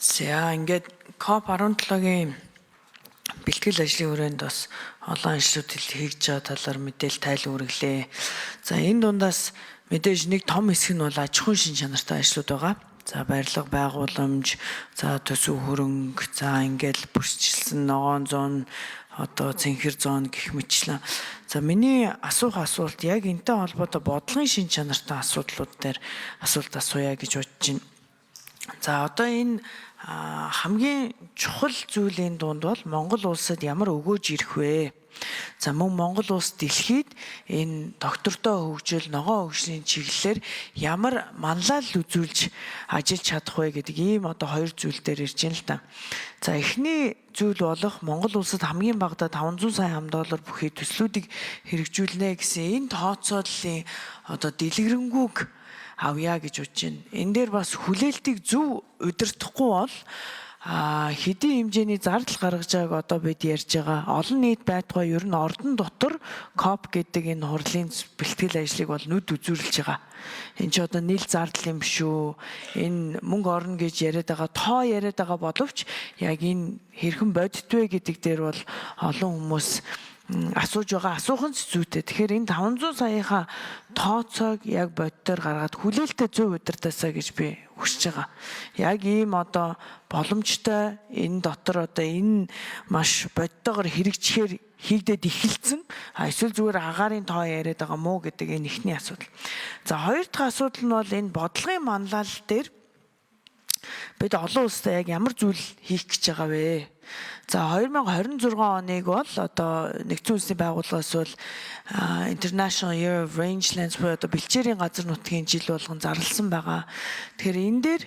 За ингээд COP17-гийн бэлтгэл ажлын хүрээнд бас олон ажлууд хийж байгаа талаар мэдээлэл тайлан үргэлээ. За энэ дундаас мэдээж нэг том хэсэг нь бол аж ахуйн шин чанартай ажлууд байгаа. За барилга байгууламж, за төсөв хөрөнгө, за ингээд бүрсчилсэн ногоон зоон, одоо цэнхэр зоон гэх мэтчлэн. За миний асуулт яг энэтэй холбоотой бодлогын шин чанартай асуудлууд дээр асуулт асууя гэж бодож байна. За одоо энэ хамгийн чухал зүйлийн дунд бол Монгол улсад ямар өгөөж ирэх вэ? За мөн Монгол улс дэлхийд энэ доктортой хөгжил, ногоон хөгжлийн чиглэлээр ямар манлайлал үзүүлж ажиллаж чадах вэ гэдэг ийм одоо хоёр зүйл дээр ирж байна л да. За эхний зүйл болох Монгол улсад хамгийн багадаа 500 сая $5 бүхий төслүүдийг хэрэгжүүлнэ гэсэн энэ тооцооллын одоо дэлгэрэнгүй авъя гэж бодож байна. Энэ дээр бас хүлээлтийг зөв удирдахгүй бол хэдийн хэмжээний зардал гаргаж байгааг одоо бид ярьж байгаа. Олон нийт байтугай ер нь ордон дотор COP гэдэг энэ хурлын бэлтгэл ажлыг бол нүд үзүүлж байгаа. Энэ ч одоо нийл зардал юм биш үү? Энэ мөнгө орно гэж яриад байгаа, тоо яриад байгаа боловч яг энэ хэрхэн бодит вэ гэдэг дээр бол олон хүмүүс асууж байгаа. Асуух нь зүйтэй. Тэгэхээр энэ 500 саяынхаа тооцоог яг бодитоор гаргаад хүлээлттэй зөв удирдаасаа гэж би хүсэж байгаа. Яг ийм одоо боломжтой энэ дотор одоо энэ маш бодитоогоор хэрэгжихээр хийгдээд эхэлсэн. Эсвэл зүгээр агаарын тоо яриад байгаа мó гэдэг энэ ихний асуудал. За хоёр дахь асуудал нь бол энэ бодлогын манлайлал дээр бид олон улстай яг ямар зүйл хийх гэж байгаа вэ? За 2026 оныг бол одоо нэгдсэн улсын байгууллагаас бол International Year of Rangelands буюу одоо бэлчээрийн газар нутгийн жил болгон зарласан байгаа. Тэгэхээр энэ дээр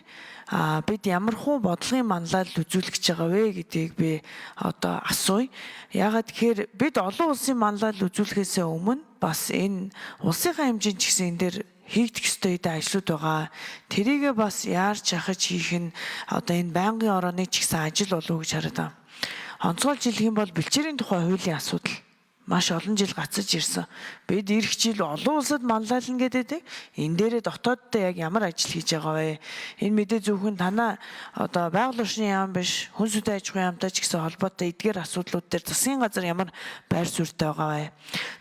бид ямар хуу бодлогын манлайлал үзүүлэх гэж байгаа вэ гэдгийг би одоо асууя. Яагаад тэгэхээр бид олон улсын манлайлал үзүүлэхээс өмнө бас энэ улсынхаа хэмжээнд ч гэсэн энэ дээр хийгдэх ёстой ажлууд байгаа. Тэрийгээ бас яарч ахаж хийх нь одоо энэ байнгын орооны ч гэсэн ажил болов уу гэж хараад байна. Онцгойлж хэлэх юм бол бэлчээрийн тухай хуулийн асуудал маш олон жил гацаж ирсэн. Бид ирэх жил олон улсад манлайлна гэдэг. Энэ дээрээ дотооддоо яг ямар ажил хийж байгаа вэ? Энэ мэдээ зөвхөн танаа одоо байгаль орчны яам биш, хүн сүдэн аж ахуйн яамтай ч гэсэн холбоотой эдгээр асуудлууд дээр засгийн газар ямар байр суурьтай байгаа вэ?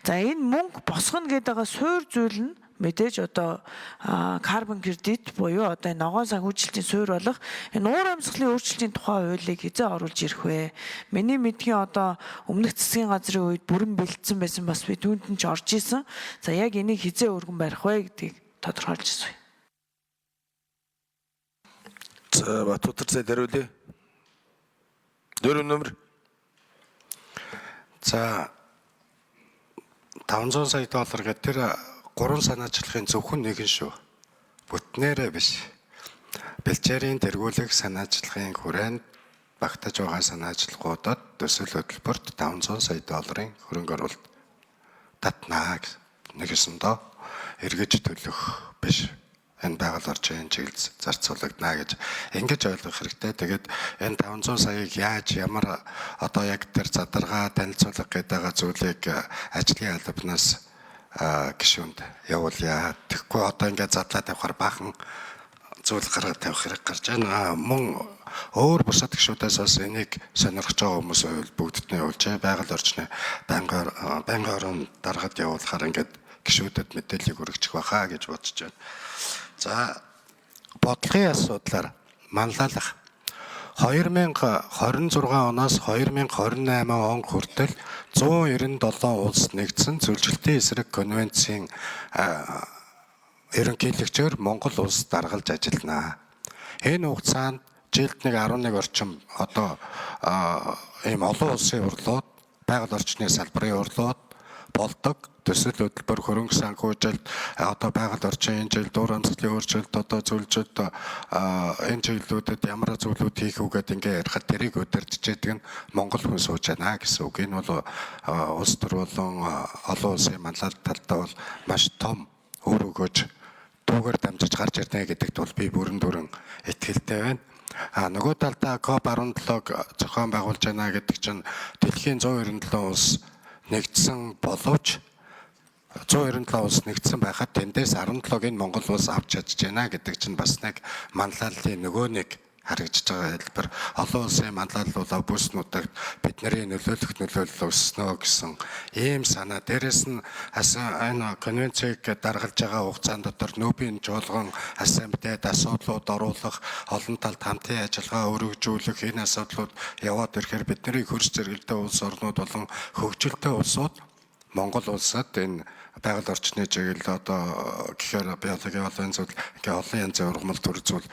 За энэ мөнгө босгоно гэдэг суур зүйл нь мэдээж одоо карбон кредит буюу одоо ногоон санхүүжилтийн суурь болох энэ уур амьсгалын өөрчлөлтийн тухай хуулийг хизээ оруулж ирэх вэ? Миний мэдхийн одоо өмнөх засгийн газрын үед бүрэн бэлдсэн байсан бас би түүнд нь ч орж исэн. За яг энийг хизээ өргөн барих вэ гэдгийг тодорхойлж асууя. За Батбаяр зай даруйлаа. 4 номер. За $500 сая гэдэг тэр 3 санаачлагын зөвхөн нэг нь шүү. Бүтнээрээ биш. Бэлчээрийн тэргүүлэх санаачлагын хүрээнд багтаж байгаа санаачлагуудад төсөл хөтөлбөрт $500 сая хөрөнгө оруулалт татнаа нэгэсэндээ эргэж төлөх биш. Энэ байгаль орчны чиглэл зарцуулагдана гэж ингэж ойлгох хэрэгтэй. Тэгээд энэ 500 саяыг яаж ямар одоо яг тэр задаргаа танилцуулах гэдэг зүйлийг ажлын албанаас гишүүнд явуулъя. Тэгэхгүй одоо ингээд задлаад тавихаар баахан зүйл гаргаад тавих хэрэг гарч байна. Мөн өөр бусад гишүүдээс бас энийг сонирхож байгаа хүмүүс бүгдд нь явуулж байгаль орчны байнгын орон даргад явуулахаар ингээд гишүүдэд мэдээллийг өргөчих байхаа гэж бодож байна. За бодлогын асуудлаар манлайлах 2026 оноос 2028 он хүртэл 197 улс нэгдсэн зөвлөлтийн эсрэг конвенцийн ерөнхийлөгчөөр Монгол улс даргалж ажиллана. Энэ хугацаанд жилд нэг 11 орчим одоо ийм олон улсын урлууд, байгаль орчны салбарын урлууд болдог. Төсөл хөтөлбөр хөрөнгө санхүүжилт одоо байгаль орчин энэ жил уур амьсгалын өөрчлөлт одоо зөвлөлт энэ чиглэлүүдэд ямар зөвлөлт хийх үү гэдэг ингээ ярихад тэрийг удирдах гэдэг нь Монгол хүн сууж байна гэсэн үг. Энэ бол улс төр болон олон улсын манлайлал талдаа бол маш том өөр өгөөж дүүгээр дамжиж гарч ирнэ гэдэгт бол би бүрэн дүрэн итгэлтэй байна. Нөгөө талдаа COP17 зохион байгуулж байна гэдэг чинь дэлхийн 197 улс нэгдсэн боловч 197 улс нэгдсэн байхад тэндээс 17-ыг Монгол улс авч чадж байна гэдэг чинь бас нэг манлайллын нөгөө нэг харагдаж байгаа хэлбэр олон улсын манлайллуулаа бүс нутагт бидний нөлөөлөл өснө гэсэн ийм санаа. Дээрэс нь энэ конвенцийг даргалж байгаа хугацаанд дотор нүүбийн чуулган ассамблеад асуудлууд оруулах, олон талд хамтын ажиллагаа өргөжүүлэх энэ асуудлууд яваад ирэхээр бидний хөрс зэрэгэлдээ улс орнууд болон хөгжилтэй улсууд Монгол улсад энэ байгаль орчны чиглэл одоо гэхээр биологийн олон зүйл ингээ олон янзын ургамал төр зүйл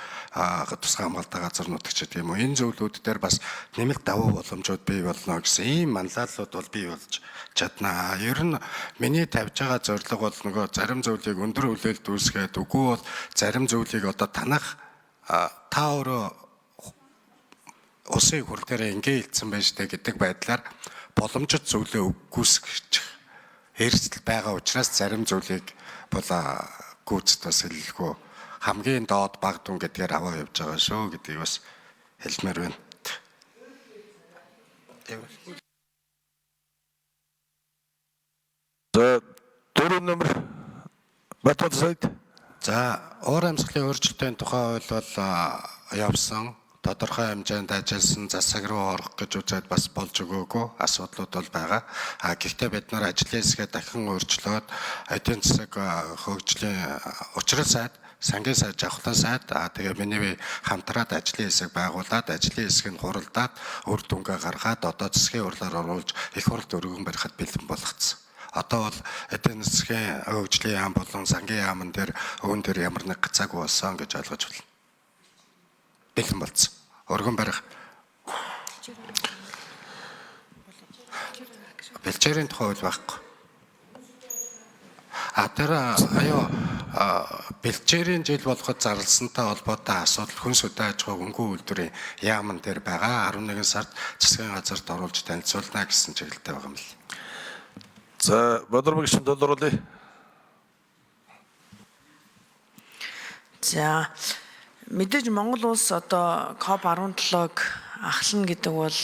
тусгай хамгаалалтын газар нутагч гэдэг юм уу энэ зүйлүүд дээр бас нэмэлт давуу боломжууд бий болно гэсэн ийм манлайллууд бол бий болж чаднаа. Ер нь миний тавьж байгаа зорилго бол нөгөө зарим зүйлийг өндөр хүлээлт үүсгээд үгүй бол зарим зүйлийг одоо танах та өөрөө усын хурл дээр ингээ хэлсэн байж таа гэдэг байдлаар боломжит зүйлээ үгүйсгэж эрсдэл байгаа учраас зарим зүйлийг гүйцэд бас хэлэлгүй хамгийн доод баг дүн гэдгээр аваа явж байгаа шүү гэдгийг бас хэлмээр байна. За 4 номер Батбат сайд. За уур амьсгалын өөрчлөлтийн тухай хууль бол явсан. Тодорхой хэмжээнд ажилласан засаг руу орох гэж үзээд бас болж өгөөгүй асуудлууд бол байгаа. Гэхдээ бид нар ажлын хэсгээ дахин өөрчлөөд эдийн засаг хөгжлийн учрал сайд, сангийн сайд, жавхлан сайд тэгээ миний хамтраад ажлын хэсэг байгуулад ажлын хэсгийг хуралдаад үр дүнгээ гаргаад одоо засгийн хурлаар оруулж их хурлд өргөн барихад бэлэн болгоцсон. Одоо бол эдийн засгийн хөгжлийн яам болон сангийн яамн дээр өвөн дээр ямар нэг гацаагүй болсон гэж ойлгож байна. Бэлэн болсон. Өргөн барих. Бэлчээрийн тухай хууль байхгүй. Бэлчээрийн жил болгоод зарласантай холбоотой асуудал хүн сүдэн аж ахуй хөнгөн үйлдвэрийн яамн дээр байгаа 11 сард засгийн газарт оруулж танилцуулна гэсэн чиглэлтэй байгаа юм л. За Бодрмаг шин толруулъя. За мэдээж Монгол улс одоо COP17-г ахлана гэдэг бол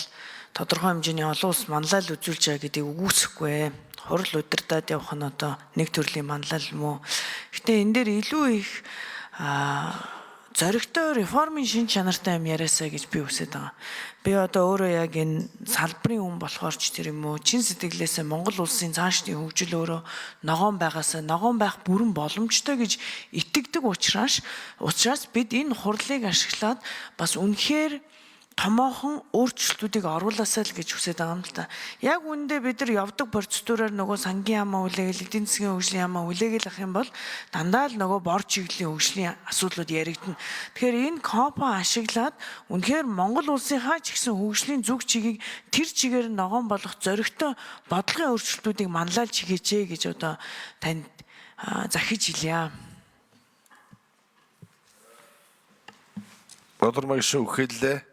тодорхой хэмжээний олон улс манлайл үзүүлж байгаа гэдгийг үгүйсэхгүй. Хурал удирдаад явах нь одоо нэг төрлийн манлайл мөн. Гэтэ энэ дээр илүү их зоригтой реформын шин чанартай юм яриасаа гэж би хүсэж байгаа. Би одоо өөрөө яг энэ салбарын хүн болохоор ч тэр юм уу чин сэтгэлээсээ Монгол улсын цаашдын хөгжил өөрөө ногоон байгаасаа ногоон байх бүрэн боломжтой гэж итгэдэг учраас бид энэ хурлыг ашиглаад бас үнэхээр томоохон өөрчлөлтүүдийг оруулаасаа л гэж хүсэж байгаа юм л та. Яг үүндээ бид нар явдаг процедураар нөгөө сангийн яамаа хүлээгээл эдийн засгийн хөгжлийн яамаа хүлээгээл ах юм бол дандаа л нөгөө бор чиглэлийн хөгжлийн асуудлууд яригдана. Тэгэхээр энэ КОП-о ашиглаад үнэхээр Монгол улсынхаа ч гэсэн хөгжлийн зүг чигийг тэр чигээр ногоон болгох зоригтой бодлогын өөрчлөлтүүдийг манлайлж хийгээч гэж одоо танд захиж хэлье. Бодрмаг шин үхэллээ.